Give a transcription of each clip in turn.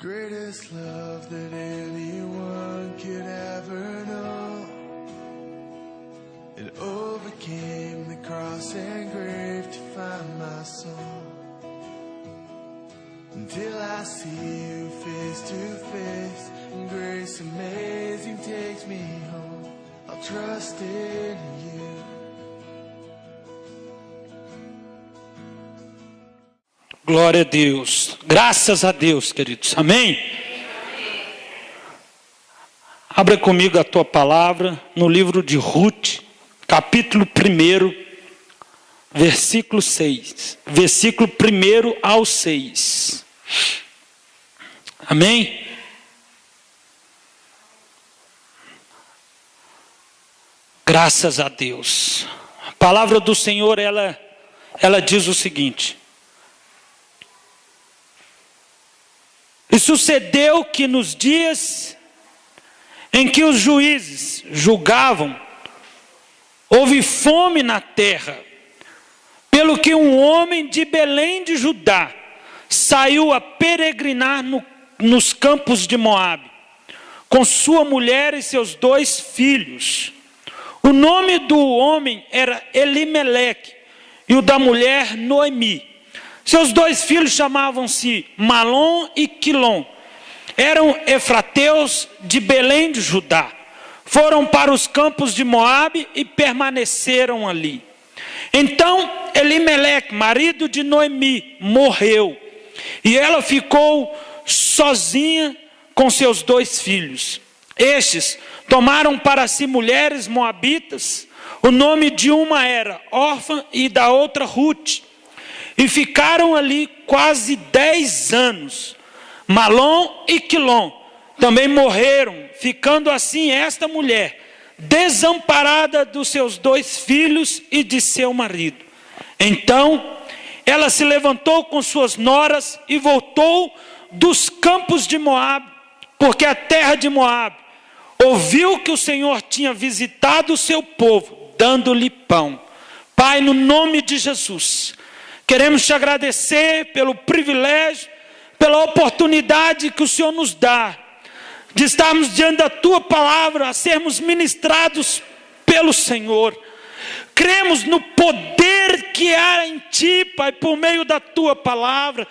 greatest love that anyone could ever know. It overcame the cross and grave to find my soul. Until I see you face to face, and grace amazing takes me home. I'll trust in you. Glória a Deus, graças a Deus, queridos, amém? Abra comigo a tua palavra no livro de Ruth, capítulo 1, versículo 6, versículo 1 ao 6, amém? Graças a Deus. A palavra do Senhor, ela diz o seguinte: e sucedeu que nos dias em que os juízes julgavam, houve fome na terra, pelo que um homem de Belém de Judá saiu a peregrinar nos campos de Moabe, com sua mulher e seus 2 filhos. O nome do homem era Elimeleque e o da mulher Noemi. Seus 2 filhos chamavam-se Malom e Quilom. Eram efrateus de Belém de Judá. Foram para os campos de Moabe e permaneceram ali. Então Elimeleque, marido de Noemi, morreu. E ela ficou sozinha com seus 2 filhos. Estes tomaram para si mulheres moabitas. O nome de uma era Orfa e da outra Ruth. E ficaram ali quase 10 anos. Malom e Quilom também morreram, ficando assim esta mulher desamparada dos seus 2 filhos e de seu marido. Então ela se levantou com suas noras e voltou dos campos de Moabe, porque a terra de Moabe ouviu que o Senhor tinha visitado o seu povo, dando-lhe pão. Pai, no nome de Jesus, queremos te agradecer pelo privilégio, pela oportunidade que o Senhor nos dá, de estarmos diante da tua palavra, a sermos ministrados pelo Senhor. Cremos no poder que há em ti, Pai, por meio da tua palavra.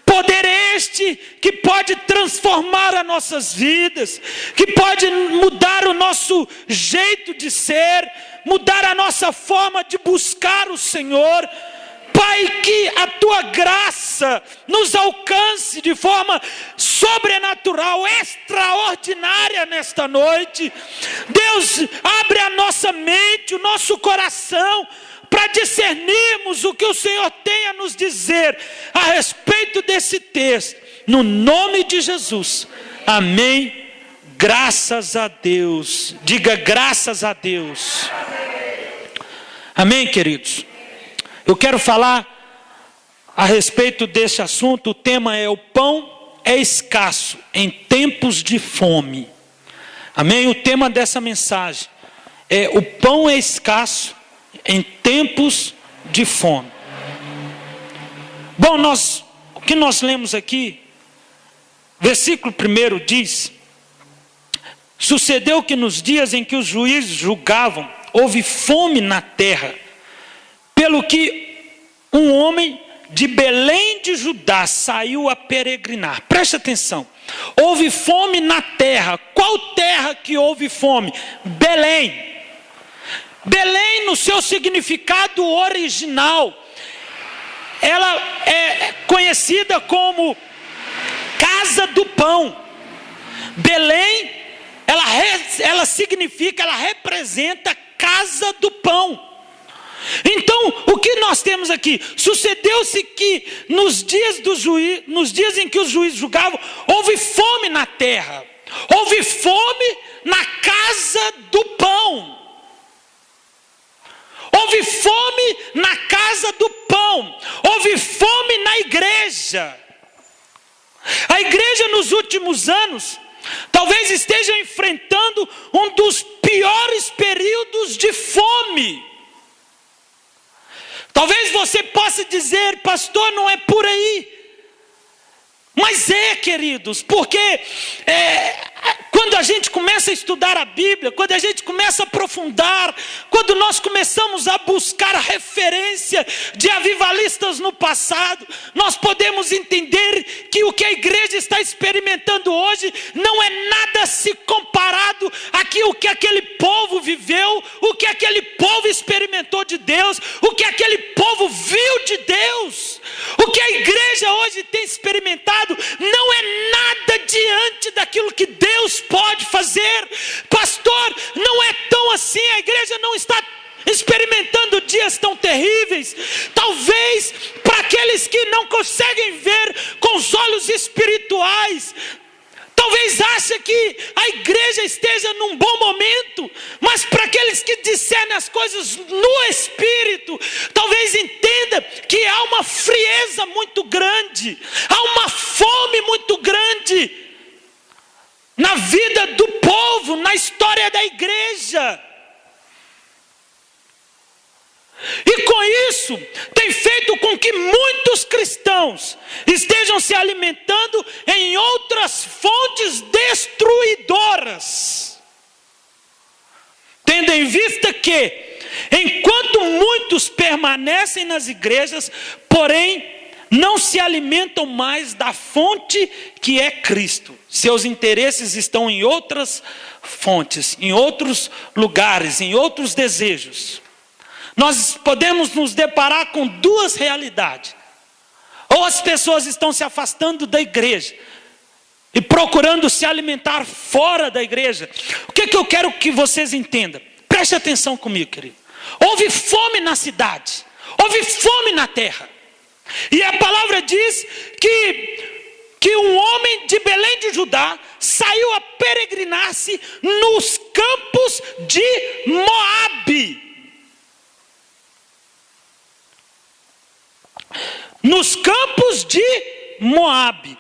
Poder este que pode transformar as nossas vidas, que pode mudar o nosso jeito de ser, mudar a nossa forma de buscar o Senhor. Pai, que a tua graça nos alcance de forma sobrenatural, extraordinária nesta noite. Deus, abre a nossa mente, o nosso coração, para discernirmos o que o Senhor tem a nos dizer a respeito desse texto. No nome de Jesus, amém. Graças a Deus. Diga graças a Deus. Amém, queridos. Eu quero falar a respeito desse assunto. O tema é: o pão é escasso em tempos de fome. Amém? O tema dessa mensagem é: o pão é escasso em tempos de fome. Bom, o que nós lemos aqui, versículo 1 diz: sucedeu que nos dias em que os juízes julgavam, houve fome na terra, pelo que um homem de Belém de Judá saiu a peregrinar. Preste atenção. Houve fome na terra. Qual terra que houve fome? Belém. Belém, no seu significado original, ela é conhecida como casa do pão. Belém, ela significa, ela representa casa do pão. Então, o que nós temos aqui? Sucedeu-se que nos dias em que os juízes julgavam, houve fome na terra. Houve fome na casa do pão. Houve fome na casa do pão. Houve fome na igreja. A igreja nos últimos anos talvez esteja enfrentando um dos piores períodos de fome. Talvez você possa dizer: pastor, não é por aí. Mas queridos, porque quando a gente começa a estudar a Bíblia, quando a gente começa a aprofundar, quando nós começamos a buscar a referência de avivalistas no passado, nós podemos entender que o que a igreja está experimentando hoje não é nada se comparado àquilo que aquele povo viveu, o que aquele povo experimentou de Deus, o que aquele povo viu de Deus. O que a igreja hoje tem experimentado não é nada diante daquilo que Deus pode fazer. Pastor, não é tão assim, a igreja não está experimentando dias tão terríveis. Talvez para aqueles que não conseguem ver com os olhos espirituais, talvez ache que a igreja esteja num bom momento, mas para aqueles que discernem as coisas no Espírito, talvez entenda que há uma frieza muito grande, há uma fome muito grande na vida do povo, na história da igreja. E com isso, tem feito com que muitos cristãos estejam se alimentando em outras fontes destruidoras. Tendo em vista que, enquanto muitos permanecem nas igrejas, porém, não se alimentam mais da fonte que é Cristo. Seus interesses estão em outras fontes, em outros lugares, em outros desejos. Nós podemos nos deparar com duas realidades. Ou as pessoas estão se afastando da igreja e procurando se alimentar fora da igreja. O que eu quero que vocês entendam? Preste atenção comigo, querido. Houve fome na cidade, houve fome na terra. E a palavra diz que um homem de Belém de Judá saiu a peregrinar-se nos campos de Moabe. Nos campos de Moabe.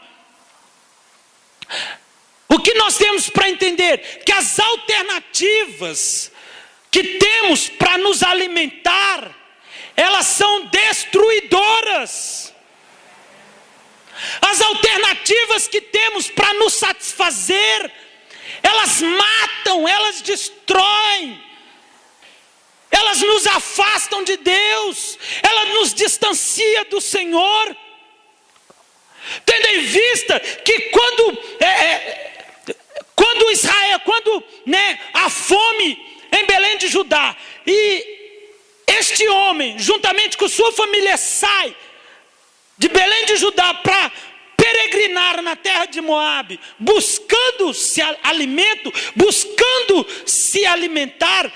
O que nós temos para entender? Que as alternativas que temos para nos alimentar, elas são destruidoras. As alternativas que temos para nos satisfazer, elas matam, elas destroem. Elas nos afastam de Deus, elas nos distanciam do Senhor. Tendo em vista que quando a fome em Belém de Judá, e este homem, juntamente com sua família, sai de Belém de Judá para peregrinar na terra de Moabe, buscando se alimento, buscando se alimentar.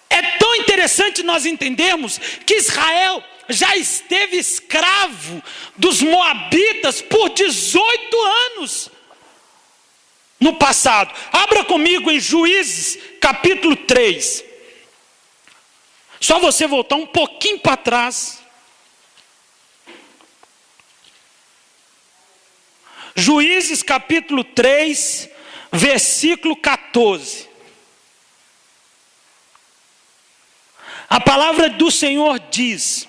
É tão interessante nós entendermos que Israel já esteve escravo dos moabitas por 18 anos no passado. Abra comigo em Juízes capítulo 3. Só você voltar um pouquinho para trás. Juízes capítulo 3, versículo 14. A palavra do Senhor diz: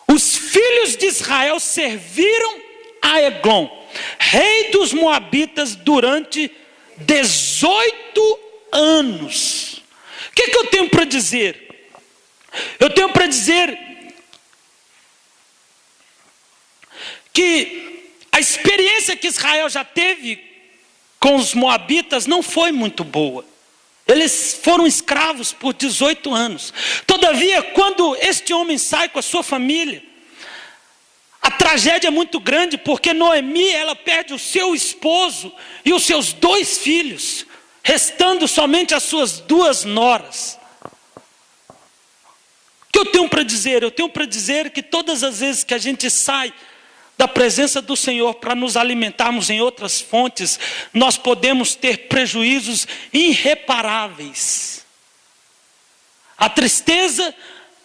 os filhos de Israel serviram a Eglon, rei dos moabitas, durante 18 anos. O que eu tenho para dizer? Eu tenho para dizer que a experiência que Israel já teve com os moabitas não foi muito boa. Eles foram escravos por 18 anos. Todavia, quando este homem sai com a sua família, a tragédia é muito grande, porque Noemi, ela perde o seu esposo e os seus 2 filhos, restando somente as suas 2 noras. O que eu tenho para dizer? Eu tenho para dizer que todas as vezes que a gente sai da presença do Senhor para nos alimentarmos em outras fontes, nós podemos ter prejuízos irreparáveis. A tristeza,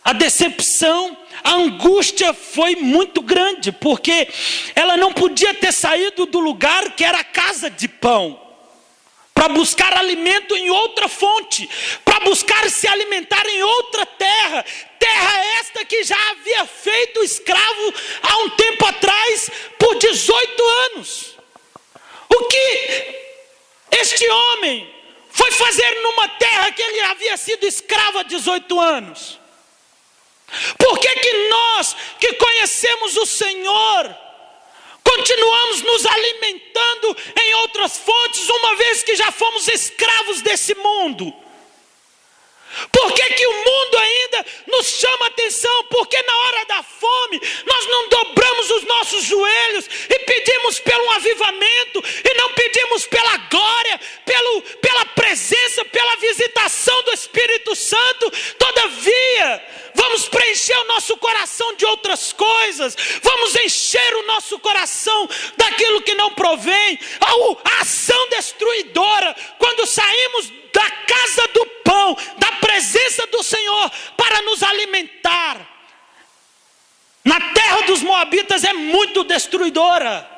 a decepção, a angústia foi muito grande, porque ela não podia ter saído do lugar que era a casa de pão, para buscar alimento em outra fonte, para buscar se alimentar em outra terra. Terra esta que já havia feito escravo há um tempo atrás por 18 anos. O que este homem foi fazer numa terra que ele havia sido escravo há 18 anos? Por que nós que conhecemos o Senhor continuamos nos alimentando em outras fontes, uma vez que já fomos escravos desse mundo? Por que o mundo ainda nos chama atenção? Porque na hora da fome nós não dobramos os nossos joelhos e pedimos pelo avivamento, e não pedimos pela glória, pela presença, pela visitação do Espírito Santo. Todavia, vamos preencher o nosso coração de outras coisas, vamos encher o nosso coração daquilo que não provém. A ação destruidora, quando saímos da casa do pão, da presença do Senhor, para nos alimentar, na terra dos Moabitas, é muito destruidora.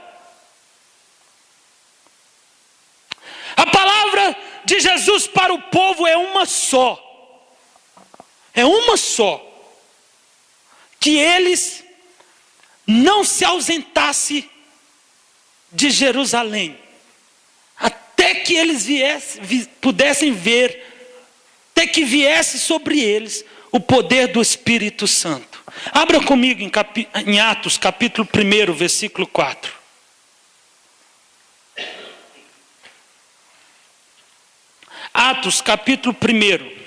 A palavra de Jesus para o povo é uma só. É uma só. Que eles não se ausentassem de Jerusalém, até que eles pudessem ver, até que viesse sobre eles o poder do Espírito Santo. Abra comigo em Atos capítulo 1, versículo 4. Atos capítulo 1,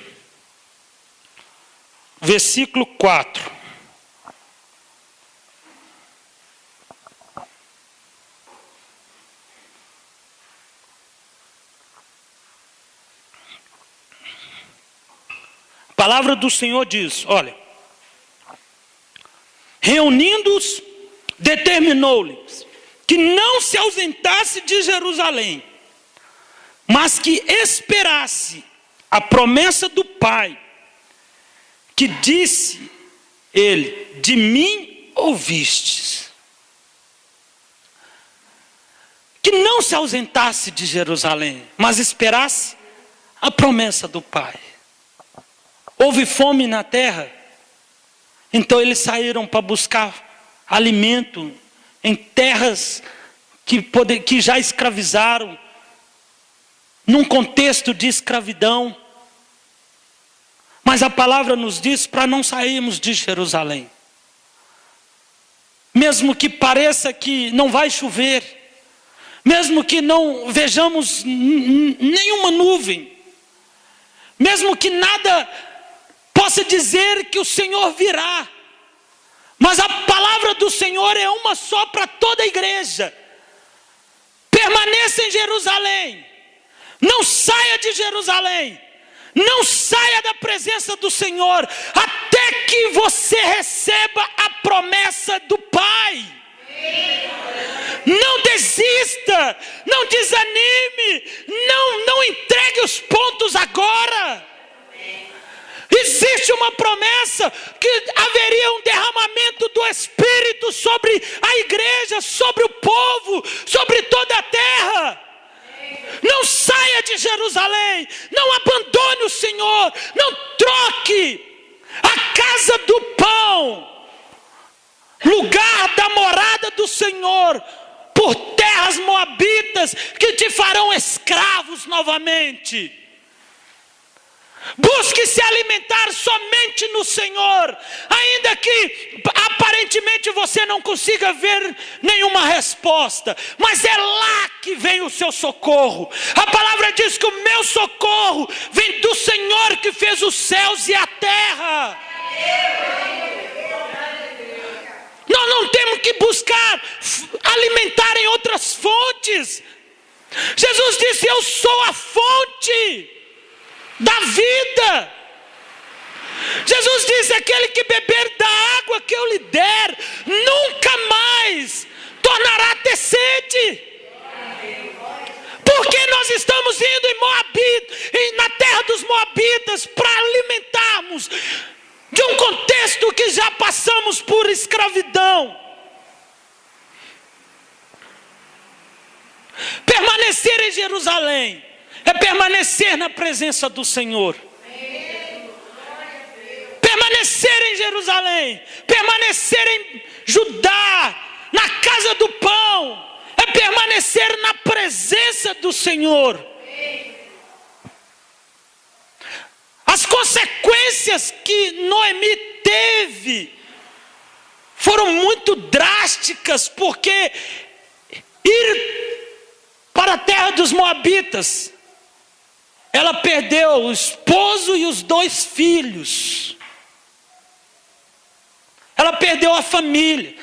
versículo 4. A palavra do Senhor diz, olha: reunindo-os, determinou-lhes que não se ausentasse de Jerusalém, mas que esperasse a promessa do Pai, que disse ele: de mim ouvistes. Que não se ausentasse de Jerusalém, mas esperasse a promessa do Pai. Houve fome na terra, então eles saíram para buscar alimento em terras que já escravizaram, num contexto de escravidão. Mas a palavra nos diz para não sairmos de Jerusalém. Mesmo que pareça que não vai chover, mesmo que não vejamos nenhuma nuvem, mesmo que nada possa dizer que o Senhor virá, mas a palavra do Senhor é uma só para toda a igreja: permaneça em Jerusalém, não saia de Jerusalém, não saia da presença do Senhor, até que você receba a promessa do Pai. Não desista, não desanime, não entregue os pontos agora. Existe uma promessa que haveria um derramamento do Espírito sobre a igreja, sobre o povo, sobre toda a terra. Não saia de Jerusalém, não abandone o Senhor, não troque a casa do pão, lugar da morada do Senhor, por terras moabitas que te farão escravos novamente. Busque se alimentar somente no Senhor, ainda que aparentemente você não consiga ver nenhuma resposta, mas é lá que vem o seu socorro. A palavra diz que o meu socorro vem do Senhor que fez os céus e a terra. Nós não temos que buscar alimentar em outras fontes. Jesus disse: eu sou a fonte da vida. Jesus disse: aquele que beber da água que eu lhe der, nunca mais tornará a ter sede. Porque nós estamos indo em Moabit, na terra dos Moabitas, para alimentarmos de um contexto que já passamos por escravidão. Permanecer em Jerusalém é permanecer na presença do Senhor. Permanecer em Jerusalém, permanecer em Judá, na casa do pão, permanecer na presença do Senhor. As consequências que Noemi teve foram muito drásticas, porque ir para a terra dos Moabitas, ela perdeu o esposo e os 2 filhos. Ela perdeu a família.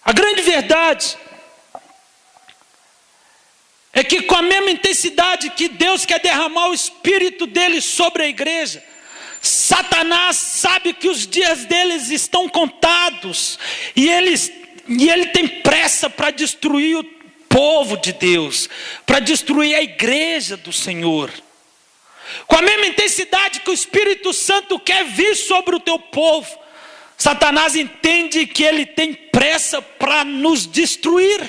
A grande verdade é que, com a mesma intensidade que Deus quer derramar o Espírito dele sobre a igreja, Satanás sabe que os dias deles estão contados, e ele tem pressa para destruir o povo de Deus, para destruir a igreja do Senhor. Com a mesma intensidade que o Espírito Santo quer vir sobre o teu povo, Satanás entende que ele tem pressa para nos destruir.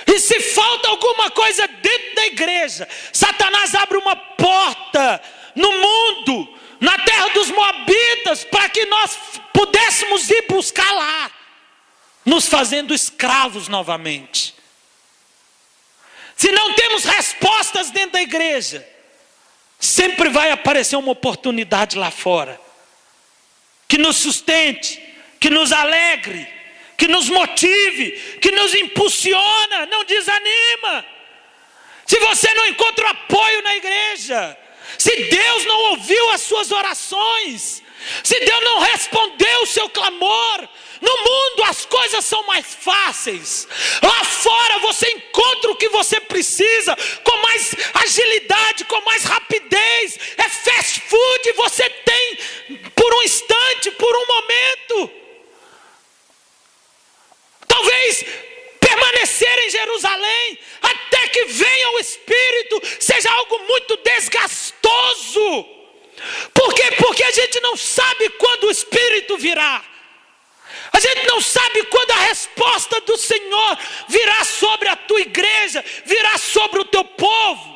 E se falta alguma coisa dentro da igreja, Satanás abre uma porta no mundo, na terra dos Moabitas, para que nós pudéssemos ir buscar lá, nos fazendo escravos novamente. Se não temos respostas dentro da igreja, sempre vai aparecer uma oportunidade lá fora, que nos sustente, que nos alegre, que nos motive, que nos impulsiona, não desanima. Se você não encontra apoio na igreja, se Deus não ouviu as suas orações, se Deus não respondeu o seu clamor, no mundo as coisas são mais fáceis. Lá fora você encontra o que você precisa com mais agilidade, com mais rapidez. É fast food, você tem por um instante, por um momento. Talvez permanecer em Jerusalém até que venha o Espírito seja algo muito desgastoso. Por quê? Porque a gente não sabe quando o Espírito virá. A gente não sabe quando a resposta do Senhor virá sobre a tua igreja, virá sobre o teu povo.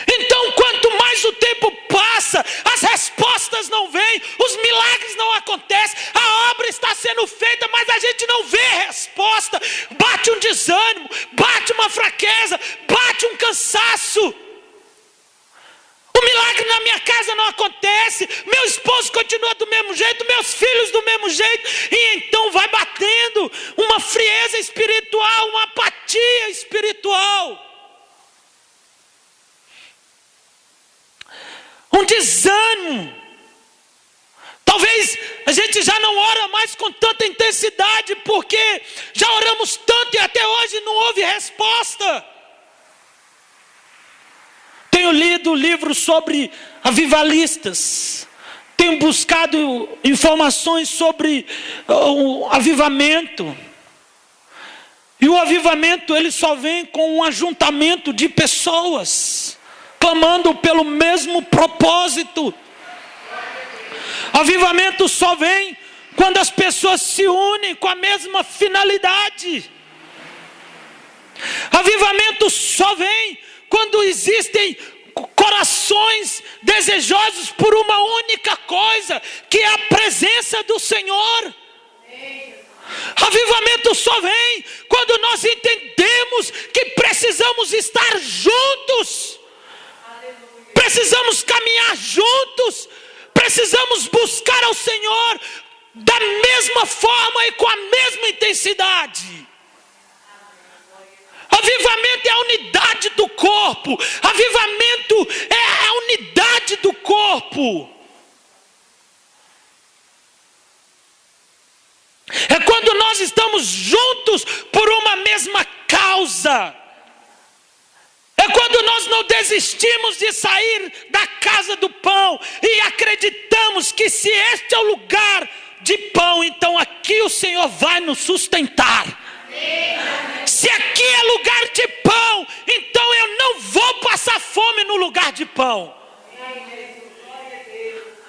Então, quanto mais o tempo passa, as respostas não vêm, os milagres não acontecem, a obra está sendo feita, mas a gente não vê resposta. Bate um desânimo, bate uma fraqueza, bate um cansaço. O milagre na minha casa não acontece, meu esposo continua do mesmo jeito, meus filhos do mesmo jeito, e então vai batendo uma frieza espiritual, uma apatia espiritual. Um desânimo. Talvez a gente já não ora mais com tanta intensidade, porque já oramos tanto e até hoje não houve resposta. Tenho lido livros sobre avivalistas, tenho buscado informações sobre o avivamento. E o avivamento, ele só vem com um ajuntamento de pessoas clamando pelo mesmo propósito. Avivamento só vem quando as pessoas se unem com a mesma finalidade. Avivamento só vem quando existem corações desejosos por uma única coisa, que é a presença do Senhor. Avivamento só vem quando nós entendemos que precisamos estar juntos. Precisamos caminhar juntos, precisamos buscar ao Senhor da mesma forma e com a mesma intensidade. Avivamento é a unidade do corpo, avivamento é a unidade do corpo. É quando nós estamos juntos por uma mesma causa. É quando nós não desistimos de sair da casa do pão e acreditamos que se este é o lugar de pão, então aqui o Senhor vai nos sustentar. Se aqui é lugar de pão, então eu não vou passar fome no lugar de pão.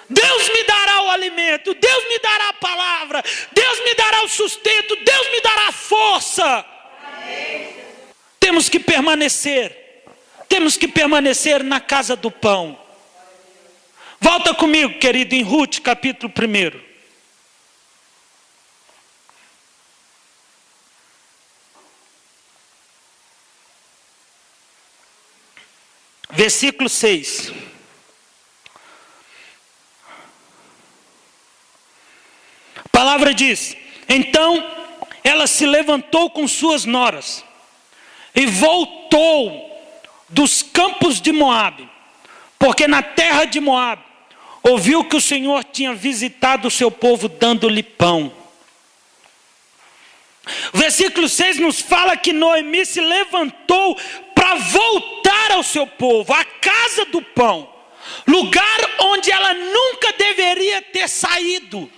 Deus me dará o alimento, Deus me dará a palavra, Deus me dará o sustento, Deus me dará a força. Temos que permanecer. Temos que permanecer na casa do pão. Volta comigo, querido, em Ruth, capítulo 1. versículo 6. A palavra diz: então ela se levantou com suas noras e voltou dos campos de Moabe, porque na terra de Moabe ouviu que o Senhor tinha visitado o seu povo dando-lhe pão. O versículo 6 nos fala que Noemi se levantou para voltar ao seu povo, à casa do pão, lugar onde ela nunca deveria ter saído.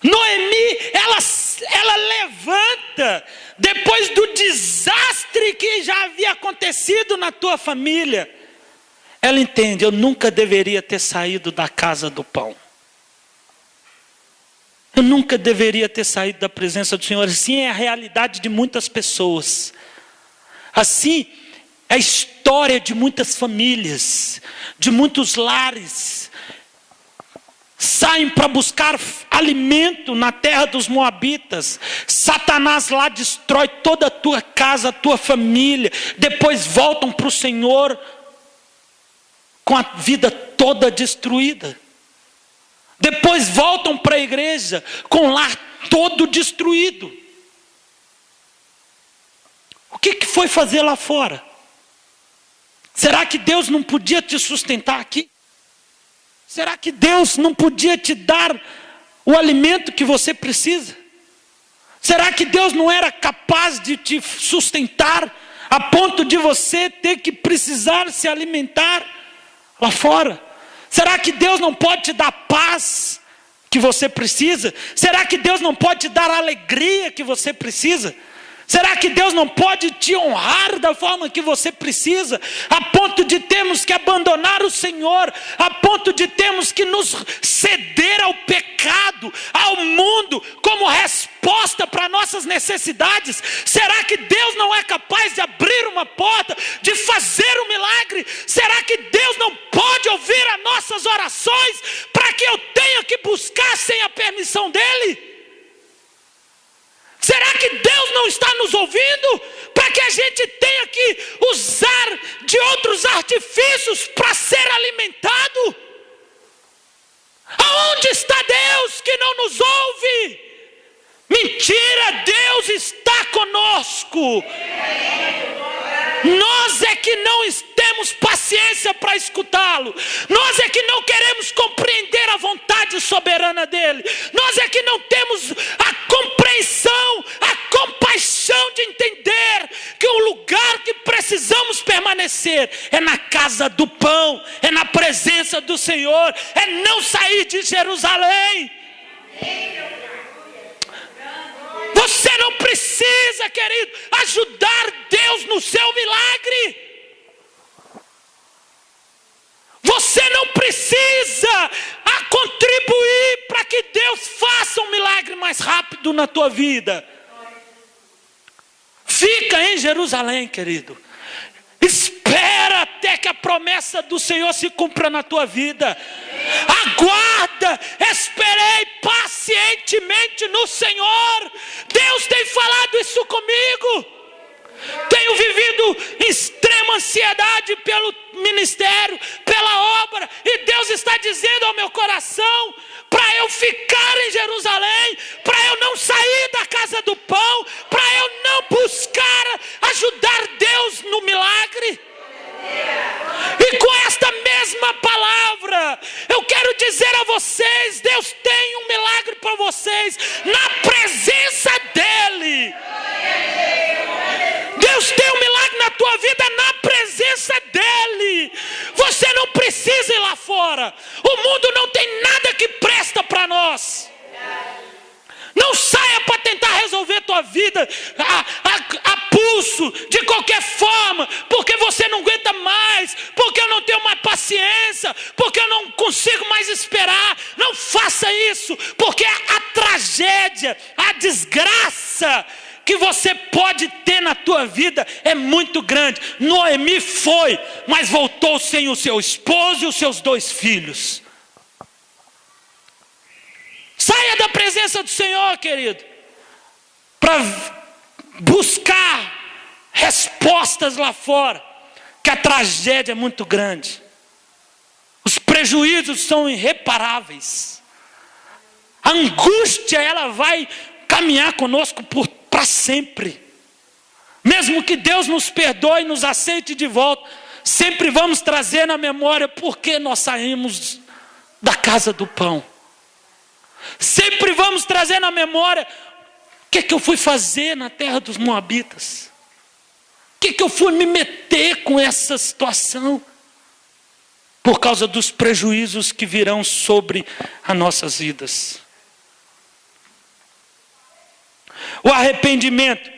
Noemi, ela levanta depois do desastre que já havia acontecido na tua família. Ela entende: eu nunca deveria ter saído da casa do pão. Eu nunca deveria ter saído da presença do Senhor. Assim é a realidade de muitas pessoas. Assim é a história de muitas famílias, de muitos lares. Saem para buscar alimento na terra dos moabitas. Satanás lá destrói toda a tua casa, a tua família. Depois voltam para o Senhor com a vida toda destruída. Depois voltam para a igreja com o lar todo destruído. O que foi fazer lá fora? Será que Deus não podia te sustentar aqui? Será que Deus não podia te dar o alimento que você precisa? Será que Deus não era capaz de te sustentar a ponto de você ter que precisar se alimentar lá fora? Será que Deus não pode te dar paz que você precisa? Será que Deus não pode te dar a alegria que você precisa? Será que Deus não pode te honrar da forma que você precisa? A ponto de termos que abandonar o Senhor, a ponto de termos que nos ceder ao pecado, ao mundo, como resposta para nossas necessidades? Será que Deus não é capaz de abrir uma porta, de fazer um milagre? Será que Deus não pode ouvir as nossas orações para que eu tenha que buscar sem a permissão dEle? Será que Deus não está nos ouvindo para que a gente tenha que usar de outros artifícios para ser alimentado? Aonde está Deus que não nos ouve? Mentira, Deus está conosco. Nós é que não temos paciência para escutá-lo. Nós é que não queremos compreender a vontade soberana dele. Nós é que não temos a compreensão, a compaixão de entender que o lugar que precisamos permanecer é na casa do pão, é na presença do Senhor, é não sair de Jerusalém. Você não precisa, querido, ajudar Deus no seu milagre. Você não precisa contribuir para que Deus faça um milagre mais rápido na tua vida. Fica em Jerusalém, querido. Espera até que a promessa do Senhor se cumpra na tua vida. Aguarda, esperei pacientemente no Senhor. Deus tem falado isso comigo. Tenho vivido em extrema ansiedade pelo ministério, pela obra, e Deus está dizendo ao meu coração para eu ficar em Jerusalém, para eu não sair da casa do pão, para eu não buscar ajudar Deus no milagre. E com esta mesma palavra eu quero dizer a vocês: Deus tem um milagre para vocês na presença dEle. Deus tem um milagre na tua vida na presença dEle. Você não precisa ir lá fora. O mundo não tem nada que presta para nós. Não saia para tentar resolver tua vida a pulso, de qualquer forma, porque você não aguenta mais, porque eu não tenho mais paciência, porque eu não consigo mais esperar. Não faça isso, porque a tragédia, a desgraça que você pode ter na tua vida é muito grande. Noemi foi, mas voltou sem o seu esposo e os seus 2 filhos. Saia da presença do Senhor, querido, para buscar respostas lá fora, que a tragédia é muito grande. Os prejuízos são irreparáveis. A angústia, ela vai caminhar conosco para sempre. Mesmo que Deus nos perdoe e nos aceite de volta, sempre vamos trazer na memória por que nós saímos da casa do pão. Sempre vamos trazer na memória o que eu fui fazer na terra dos Moabitas. O que eu fui me meter com essa situação. Por causa dos prejuízos que virão sobre as nossas vidas. O arrependimento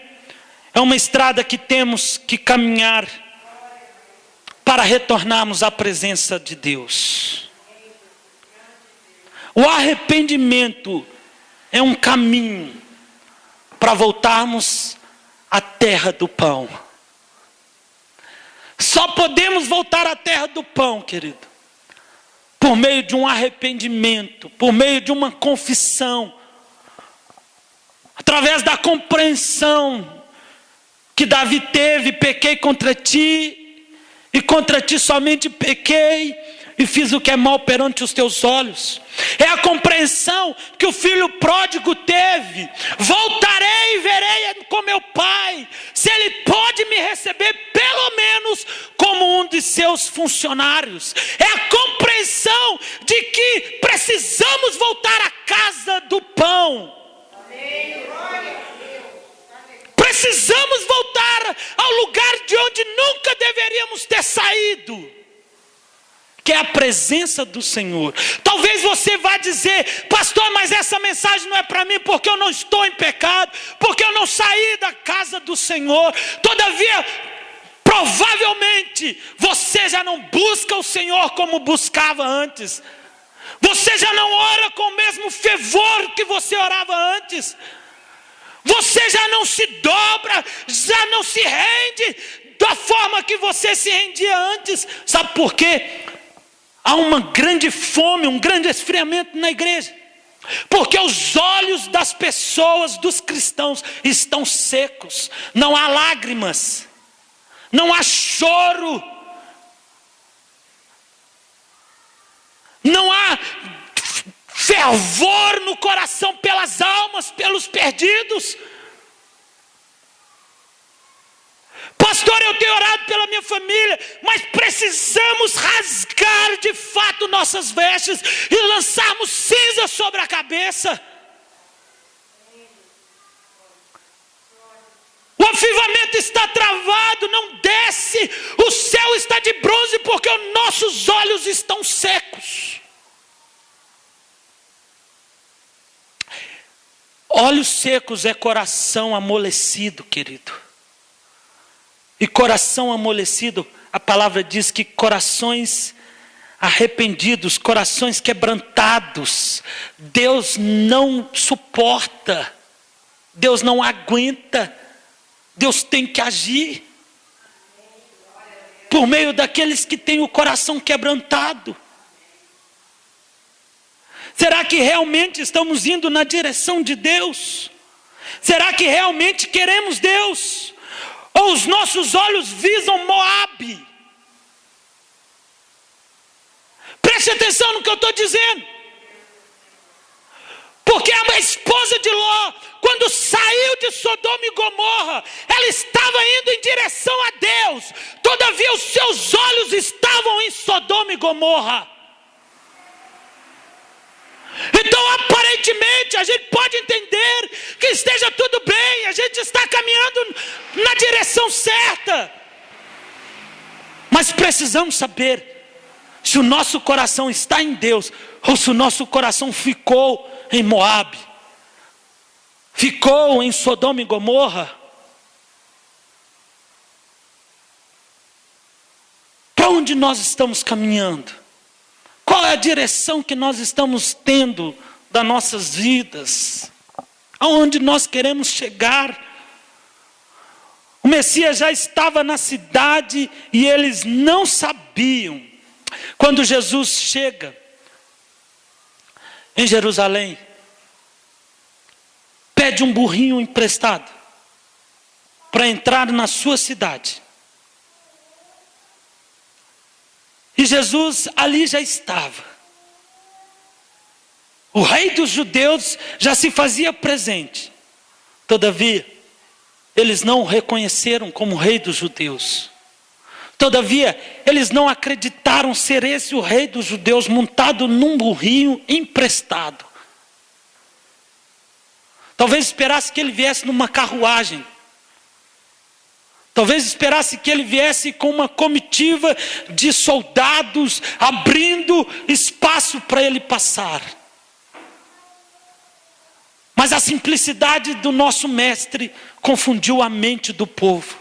é uma estrada que temos que caminhar para retornarmos à presença de Deus. O arrependimento é um caminho para voltarmos à terra do pão. Só podemos voltar à terra do pão, querido, por meio de um arrependimento, por meio de uma confissão, através da compreensão que Davi teve: pequei contra ti, e contra ti somente pequei, e fiz o que é mal perante os teus olhos. É a compreensão que o filho pródigo teve: voltarei e verei com meu pai, se ele pode me receber pelo menos como um de seus funcionários. É a compreensão de que precisamos voltar à casa do pão. Precisamos voltar ao lugar de onde nunca deveríamos ter saído, que é a presença do Senhor. Talvez você vá dizer: pastor, mas essa mensagem não é para mim, porque eu não estou em pecado, porque eu não saí da casa do Senhor. Todavia, provavelmente você já não busca o Senhor como buscava antes. Você já não ora com o mesmo fervor que você orava antes. Você já não se dobra, já não se rende da forma que você se rendia antes. Sabe por quê? Há uma grande fome, um grande esfriamento na igreja. Porque os olhos das pessoas, dos cristãos, estão secos. Não há lágrimas, não há choro, não há fervor no coração pelas almas, pelos perdidos. Pastor, eu tenho orado pela minha família, mas precisamos rasgar de fato nossas vestes e lançarmos cinza sobre a cabeça. O avivamento está travado, não desce, o céu está de bronze porque os nossos olhos estão secos. Olhos secos é coração amolecido, querido. E coração amolecido, a palavra diz que corações arrependidos, corações quebrantados, Deus não suporta, Deus não aguenta, Deus tem que agir por meio daqueles que têm o coração quebrantado. Será que realmente estamos indo na direção de Deus? Será que realmente queremos Deus? Ou os nossos olhos visam Moabe? Preste atenção no que eu estou dizendo. Porque a esposa de Ló, quando saiu de Sodoma e Gomorra, ela estava indo em direção a Deus. Todavia os seus olhos estavam em Sodoma e Gomorra. Então aparentemente a gente pode entender que esteja tudo bem, a gente está caminhando na direção certa. Mas precisamos saber se o nosso coração está em Deus ou se o nosso coração ficou em Moabe, ficou em Sodoma e Gomorra. Para onde nós estamos caminhando? Qual é a direção que nós estamos tendo das nossas vidas? Aonde nós queremos chegar? O Messias já estava na cidade e eles não sabiam. Quando Jesus chega em Jerusalém, pede um burrinho emprestado. para entrar na sua cidade. E Jesus ali já estava. O rei dos judeus já se fazia presente. Todavia, eles não o reconheceram como rei dos judeus. Todavia, eles não acreditaram ser esse o rei dos judeus montado num burrinho emprestado. Talvez esperasse que ele viesse numa carruagem. Talvez esperasse que ele viesse com uma comitiva de soldados, abrindo espaço para ele passar. Mas a simplicidade do nosso mestre confundiu a mente do povo.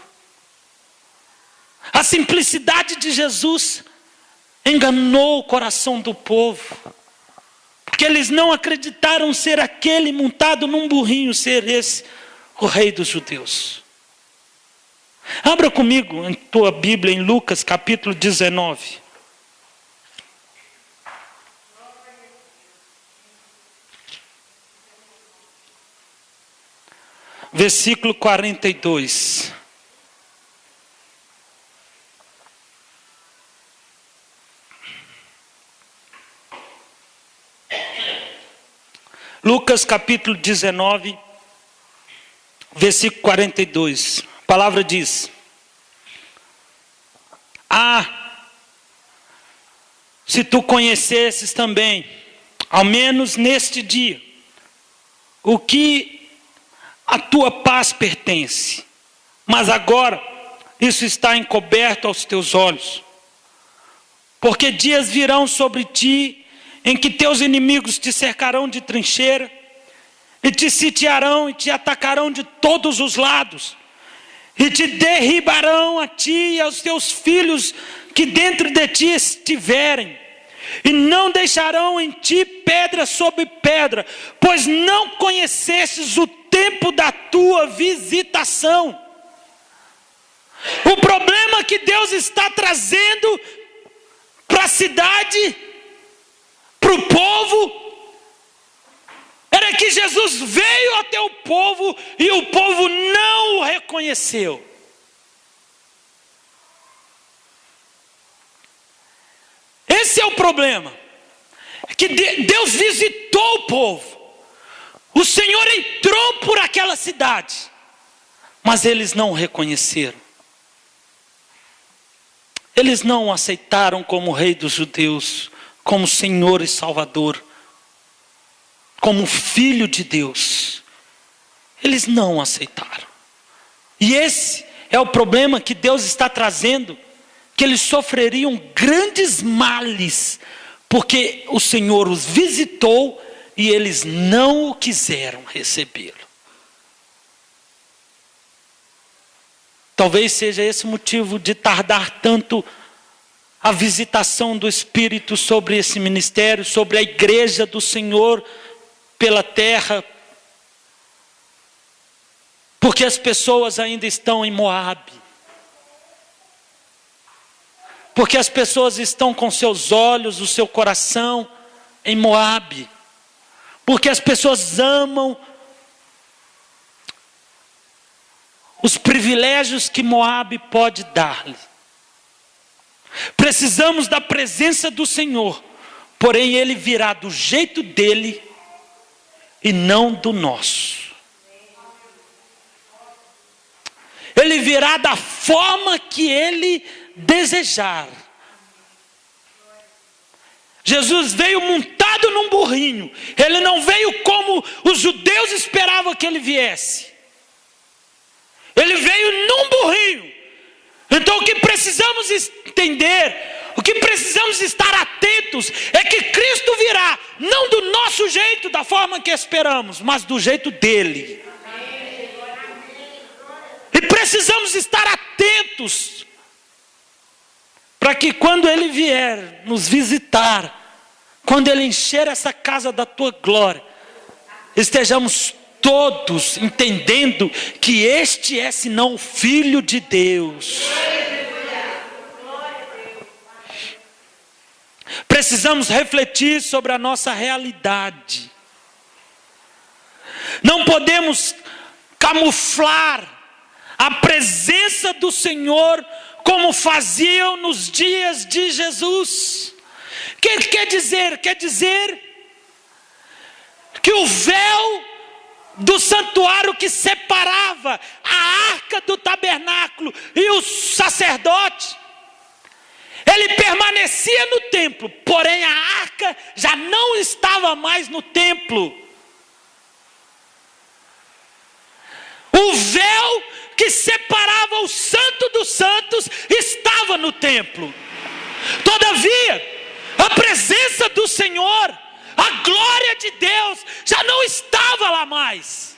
A simplicidade de Jesus enganou o coração do povo. Porque eles não acreditaram ser aquele montado num burrinho, ser esse o rei dos judeus. Abra comigo em tua Bíblia em Lucas capítulo 19. Versículo 42. Lucas capítulo 19, versículo 42. A palavra diz: se tu conhecesses também, ao menos neste dia, o que a tua paz pertence, mas agora isso está encoberto aos teus olhos. Porque dias virão sobre ti, em que teus inimigos te cercarão de trincheira, e te sitiarão e te atacarão de todos os lados, e te derribarão a ti e aos teus filhos que dentro de ti estiverem, e não deixarão em ti pedra sobre pedra, pois não conhecestes o tempo da tua visitação. O problema que Deus está trazendo para a cidade, para o povo, era que Jesus veio até o povo e o povo não o reconheceu. Esse é o problema. É que Deus visitou o povo. O Senhor entrou por aquela cidade, mas eles não o reconheceram. Eles não o aceitaram como rei dos judeus, como Senhor e Salvador, como filho de Deus. Eles não o aceitaram. E esse é o problema que Deus está trazendo, que eles sofreriam grandes males, porque o Senhor os visitou e eles não o quiseram recebê-lo. Talvez seja esse o motivo de tardar tanto a visitação do Espírito sobre esse ministério, sobre a igreja do Senhor pela terra, porque as pessoas ainda estão em Moabe, porque as pessoas estão com seus olhos, o seu coração em Moabe, porque as pessoas amam os privilégios que Moabe pode dar-lhe. Precisamos da presença do Senhor, porém Ele virá do jeito dele e não do nosso. Ele virá da forma que Ele desejar. Jesus veio montado num burrinho. Ele não veio como os judeus esperavam que Ele viesse. Ele veio num burrinho. Então o que precisamos entender, o que precisamos estar atentos, é que Cristo virá, não do nosso jeito, da forma que esperamos, mas do jeito dele. E precisamos estar atentos, para que quando Ele vier nos visitar, quando Ele encher essa casa da tua glória, estejamos todos entendendo que este é senão o Filho de Deus. Precisamos refletir sobre a nossa realidade. Não podemos camuflar a presença do Senhor como faziam nos dias de Jesus. O que ele quer dizer? Quer dizer que o véu do santuário que separava a arca do tabernáculo e o sacerdote, ele permanecia no templo, porém a arca já não estava mais no templo. O véu que separava o santo dos santos estava no templo. Todavia, a presença do Senhor, a glória de Deus já não estava lá mais.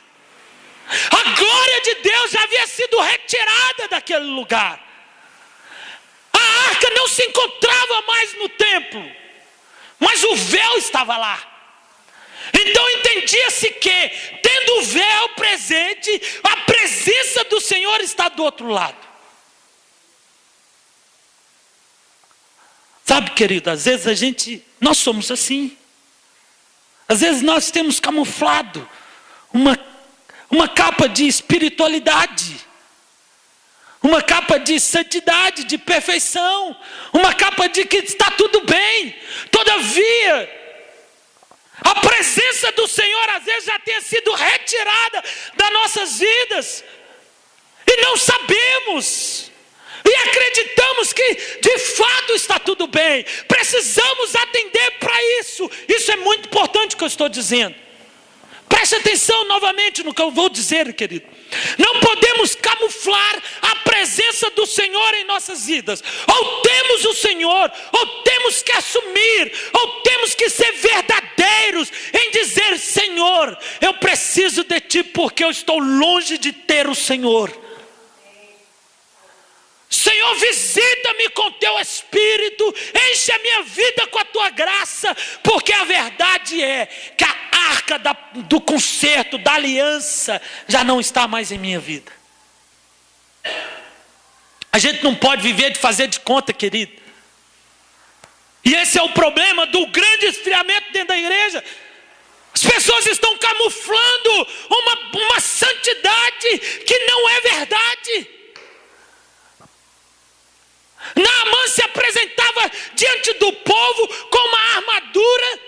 A glória de Deus já havia sido retirada daquele lugar. A arca não se encontrava mais no templo, mas o véu estava lá. Então entendia-se que, tendo o véu presente, a presença do Senhor está do outro lado. Sabe, querido, às vezes nós somos assim. Às vezes nós temos camuflado uma capa de espiritualidade, uma capa de santidade, de perfeição, uma capa de que está tudo bem. Todavia, a presença do Senhor às vezes já tem sido retirada das nossas vidas, e não sabemos, e acreditamos que de fato está tudo bem. Precisamos atender para isso. Isso é muito importante o que eu estou dizendo. Preste atenção novamente no que eu vou dizer, querido. Não podemos camuflar a presença do Senhor em nossas vidas. Ou temos o Senhor, ou temos que assumir, ou temos que ser verdadeiros em dizer: Senhor, eu preciso de Ti, porque eu estou longe de ter o Senhor. Senhor, visita-me com Teu Espírito, enche a minha vida com a Tua graça, porque a verdade é que a arca do concerto, da aliança, já não está mais em minha vida. A gente não pode viver de fazer de conta, querido. E esse é o problema do grande esfriamento dentro da igreja. As pessoas estão camuflando uma santidade que não é verdade. Naamã se apresentava diante do povo com uma armadura,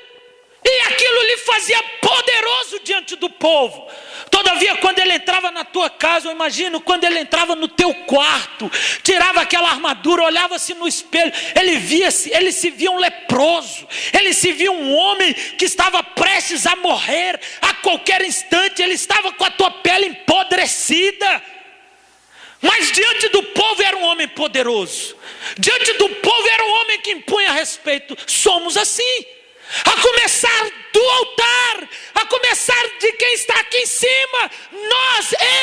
e aquilo lhe fazia poderoso diante do povo. Todavia, quando ele entrava na tua casa, eu imagino, quando ele entrava no teu quarto, tirava aquela armadura, olhava-se no espelho, ele se via um leproso, ele se via um homem que estava prestes a morrer a qualquer instante, ele estava com a tua pele empodrecida. Mas diante do povo era um homem poderoso. Diante do povo era um homem que impunha respeito. Somos assim. A começar do altar, a começar de quem está aqui em cima.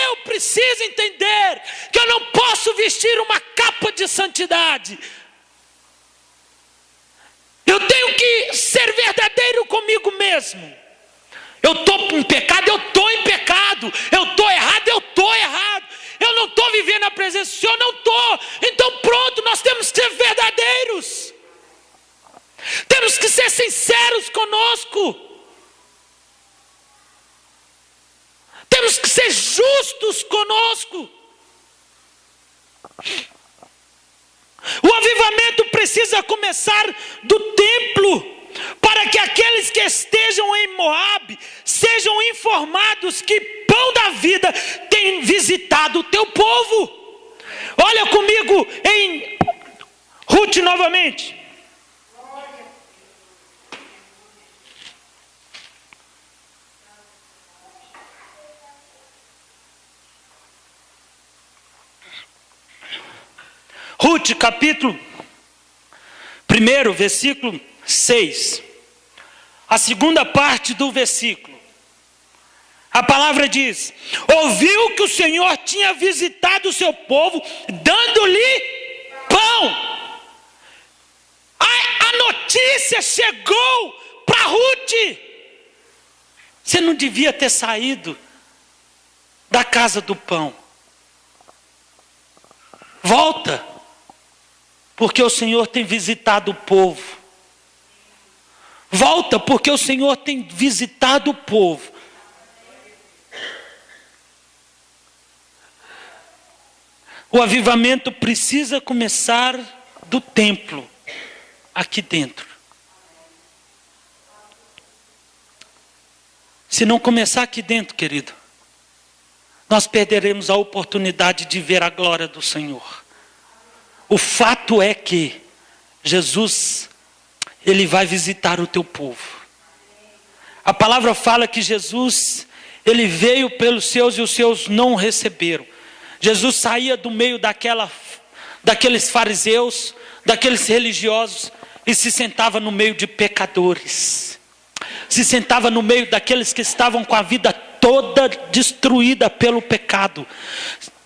Eu preciso entender que eu não posso vestir uma capa de santidade. Eu tenho que ser verdadeiro comigo mesmo. Eu estou em pecado, eu estou em pecado. Eu estou errado, eu estou errado. Eu não estou vivendo a presença do Senhor, não estou. Então pronto, nós temos que ser verdadeiros. Temos que ser sinceros conosco. Temos que ser justos conosco. O avivamento precisa começar do templo, para que aqueles que estejam em Moabe sejam informados que Pão da Vida tem visitado o teu povo. Olha comigo em Ruth novamente. Ruth, capítulo 1, versículo 6. A segunda parte do versículo. A palavra diz: ouviu que o Senhor tinha visitado o seu povo, dando-lhe pão. A notícia chegou para Ruth. Você não devia ter saído da casa do pão. Volta, porque o Senhor tem visitado o povo. Volta, porque o Senhor tem visitado o povo. O avivamento precisa começar do templo, aqui dentro. Se não começar aqui dentro, querido, nós perderemos a oportunidade de ver a glória do Senhor. O fato é que Jesus, Ele vai visitar o teu povo. A palavra fala que Jesus, Ele veio pelos seus e os seus não o receberam. Jesus saía do meio daqueles fariseus, daqueles religiosos, e se sentava no meio de pecadores. Se sentava no meio daqueles que estavam com a vida toda destruída pelo pecado.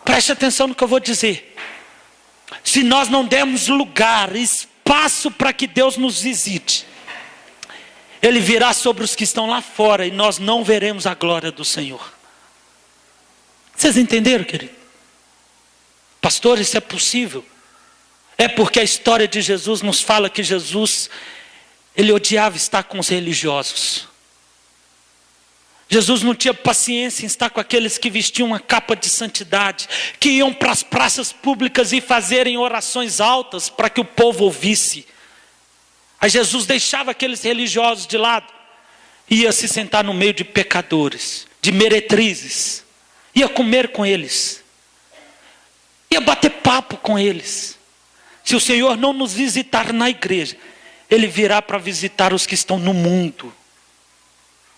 Preste atenção no que eu vou dizer. Se nós não dermos lugar, espaço para que Deus nos visite, Ele virá sobre os que estão lá fora e nós não veremos a glória do Senhor. Vocês entenderam, querido? Pastor, isso é possível? É porque a história de Jesus nos fala que Jesus, Ele odiava estar com os religiosos. Jesus não tinha paciência em estar com aqueles que vestiam uma capa de santidade, que iam para as praças públicas e fazerem orações altas para que o povo ouvisse. Aí Jesus deixava aqueles religiosos de lado, ia se sentar no meio de pecadores, de meretrizes, ia comer com eles, ia bater papo com eles. Se o Senhor não nos visitar na igreja, Ele virá para visitar os que estão no mundo.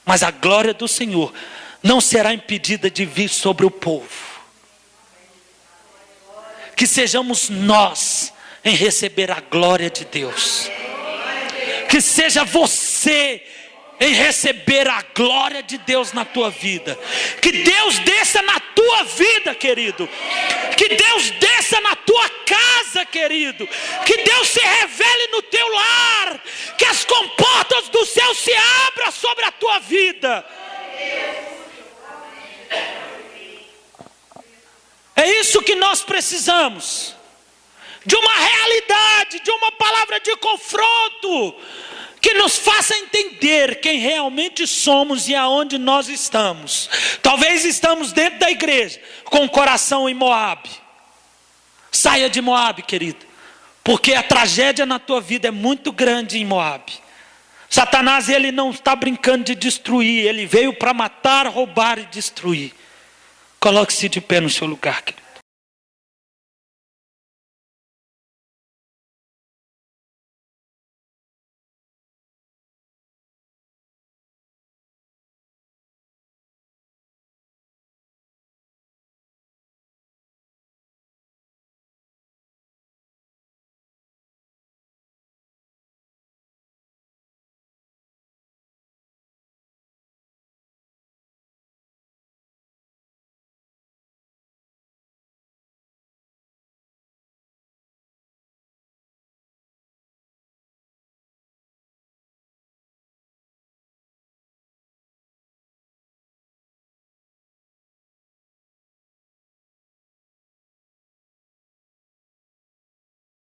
Mas a glória do Senhor não será impedida de vir sobre o povo. Que sejamos nós em receber a glória de Deus. Que seja você em receber a glória de Deus na tua vida. Que Deus desça na tua vida, querido. Que Deus desça na tua casa, querido. Que Deus se revele no teu lar. Que as comportas do céu se abram sobre a tua vida. É isso que nós precisamos. De uma realidade, de uma palavra de confronto, que nos faça entender quem realmente somos e aonde nós estamos. Talvez estamos dentro da igreja, com o coração em Moabe. Saia de Moabe, querido, porque a tragédia na tua vida é muito grande em Moabe. Satanás, ele não está brincando de destruir, ele veio para matar, roubar e destruir. Coloque-se de pé no seu lugar, querido.